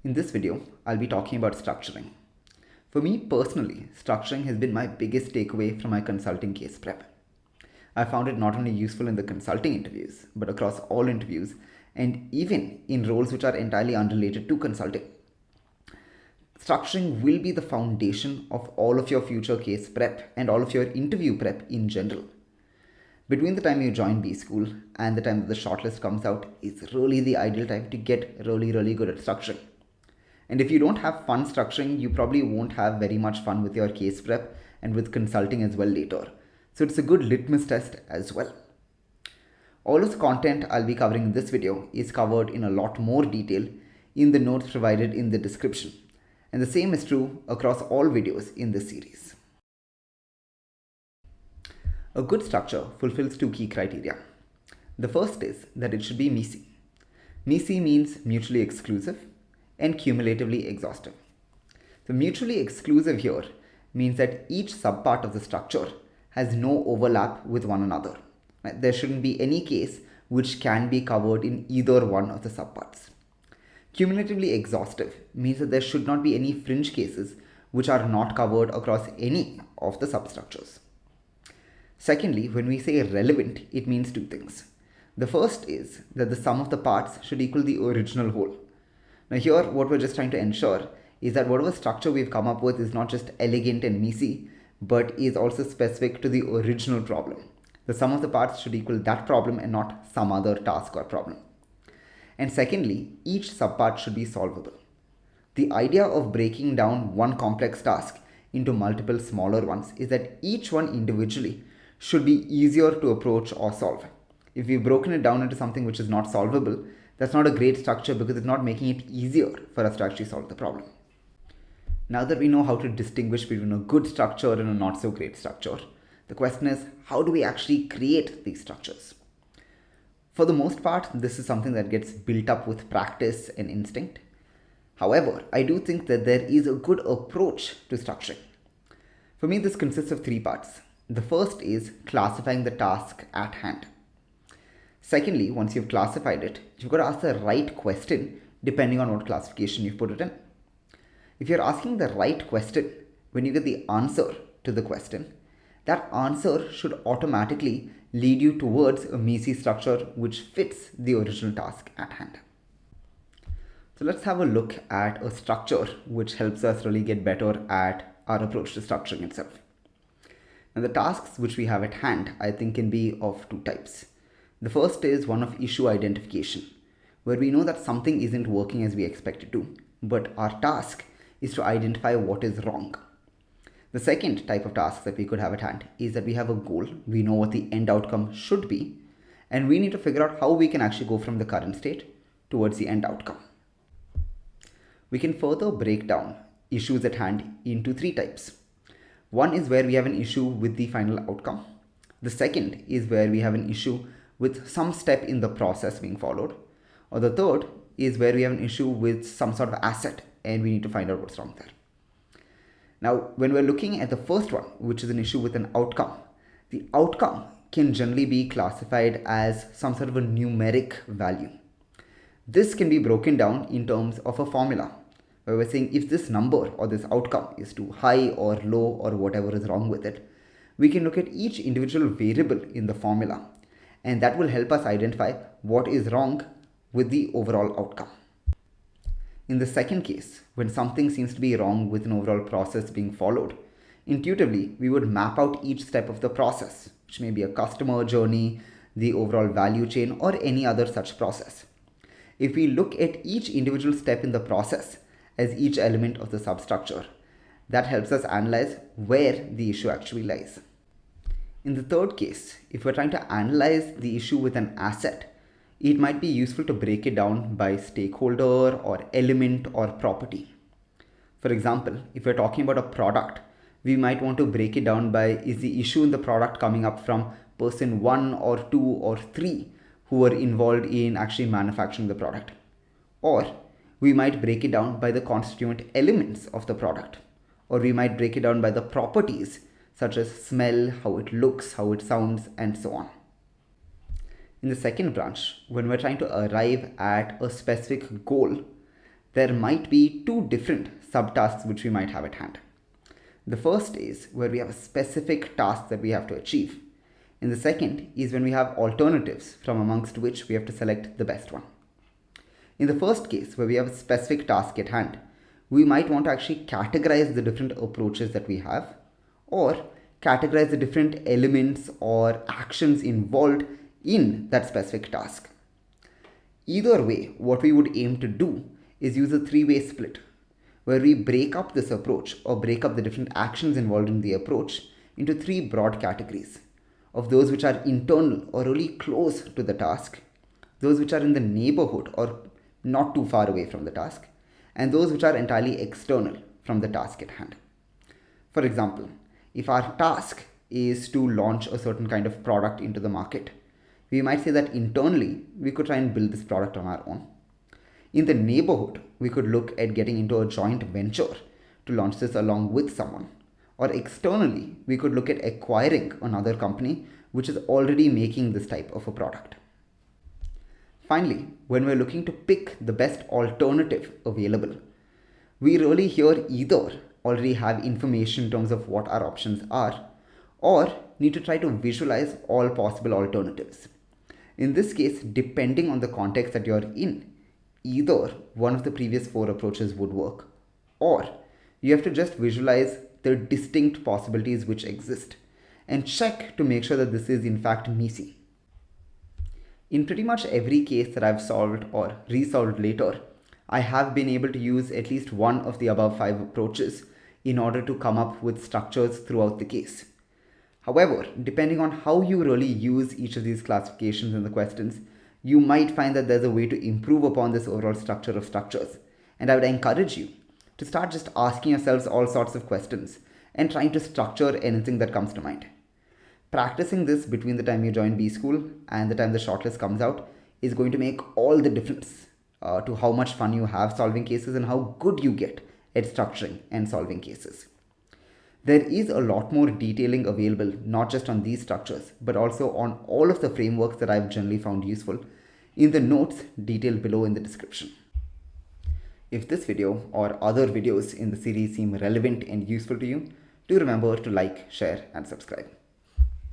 In this video, I'll be talking about structuring. For me personally, structuring has been my biggest takeaway from my consulting case prep. I found it not only useful in the consulting interviews, but across all interviews and even in roles which are entirely unrelated to consulting. Structuring will be the foundation of all of your future case prep and all of your interview prep in general. Between the time you join B school and the time that the shortlist comes out is really the ideal time to get really good at structuring. And if you don't have fun structuring, you probably won't have very much fun with your case prep and with consulting as well later. So it's a good litmus test as well. All of the content I'll be covering in this video is covered in a lot more detail in the notes provided in the description. And the same is true across all videos in this series. A good structure fulfills two key criteria. The first is that it should be MISI. MISI means mutually exclusive and cumulatively exhaustive. So mutually exclusive here means that each subpart of the structure has no overlap with one another. There shouldn't be any case which can be covered in either one of the subparts. Cumulatively exhaustive means that there should not be any fringe cases which are not covered across any of the substructures. Secondly, when we say relevant, it means two things. The first is that the sum of the parts should equal the original whole. Now here, what we're just trying to ensure is that whatever structure we've come up with is not just elegant and MISI, but is also specific to the original problem. The sum of the parts should equal that problem and not some other task or problem. And secondly, each subpart should be solvable. The idea of breaking down one complex task into multiple smaller ones is that each one individually should be easier to approach or solve. If we've broken it down into something which is not solvable, that's not a great structure because it's not making it easier for us to actually solve the problem. Now that we know how to distinguish between a good structure and a not so great structure, the question is, how do we actually create these structures? For the most part, this is something that gets built up with practice and instinct. However, I do think that there is a good approach to structuring. For me, this consists of three parts. The first is classifying the task at hand. Secondly, once you've classified it, you've got to ask the right question depending on what classification you've put it in. If you're asking the right question, when you get the answer to the question, that answer should automatically lead you towards a MISI structure which fits the original task at hand. So let's have a look at a structure which helps us really get better at our approach to structuring itself. Now the tasks which we have at hand, I think, can be of two types. The first is one of issue identification, where we know that something isn't working as we expect it to, but our task is to identify what is wrong. The second type of task that we could have at hand is that we have a goal, we know what the end outcome should be, and we need to figure out how we can actually go from the current state towards the end outcome. We can further break down issues at hand into three types. One is where we have an issue with the final outcome. The second is where we have an issue with some step in the process being followed. Or the third is where we have an issue with some sort of asset and we need to find out what's wrong there. Now, when we're looking at the first one, which is an issue with an outcome, the outcome can generally be classified as some sort of a numeric value. This can be broken down in terms of a formula, where we're saying if this number or this outcome is too high or low or whatever is wrong with it, we can look at each individual variable in the formula, and that will help us identify what is wrong with the overall outcome. In the second case, when something seems to be wrong with an overall process being followed, intuitively we would map out each step of the process, which may be a customer journey, the overall value chain, or any other such process. If we look at each individual step in the process as each element of the substructure, that helps us analyze where the issue actually lies. In the third case, if we're trying to analyze the issue with an asset, it might be useful to break it down by stakeholder or element or property. For example, if we're talking about a product, we might want to break it down by, is the issue in the product coming up from person 1 or 2 or 3 who were involved in actually manufacturing the product? Or we might break it down by the constituent elements of the product. Or we might break it down by the properties such as smell, how it looks, how it sounds, and so on. In the second branch, when we're trying to arrive at a specific goal, there might be two different subtasks which we might have at hand. The first is where we have a specific task that we have to achieve. And the second is when we have alternatives from amongst which we have to select the best one. In the first case, where we have a specific task at hand, we might want to actually categorize the different approaches that we have, or categorize the different elements or actions involved in that specific task. Either way, what we would aim to do is use a three-way split, where we break up this approach or break up the different actions involved in the approach into three broad categories of those which are internal or really close to the task, those which are in the neighborhood or not too far away from the task, and those which are entirely external from the task at hand. For example, if our task is to launch a certain kind of product into the market, we might say that internally we could try and build this product on our own. In the neighborhood, we could look at getting into a joint venture to launch this along with someone. Or externally, we could look at acquiring another company which is already making this type of a product. Finally, when we're looking to pick the best alternative available, we really here either already have information in terms of what our options are, or need to try to visualize all possible alternatives. In this case, depending on the context that you're in, either one of the previous four approaches would work, or you have to just visualize the distinct possibilities which exist and check to make sure that this is in fact MISI. In pretty much every case that I've solved or resolved later, I have been able to use at least one of the above five approaches in order to come up with structures throughout the case. However, depending on how you really use each of these classifications in the questions, you might find that there's a way to improve upon this overall structure of structures. And I would encourage you to start just asking yourselves all sorts of questions and trying to structure anything that comes to mind. Practicing this between the time you join B School and the time the shortlist comes out is going to make all the difference to how much fun you have solving cases and how good you get at structuring and solving cases. There is a lot more detailing available, not just on these structures, but also on all of the frameworks that I've generally found useful in the notes detailed below in the description. If this video or other videos in the series seem relevant and useful to you, do remember to like, share, and subscribe.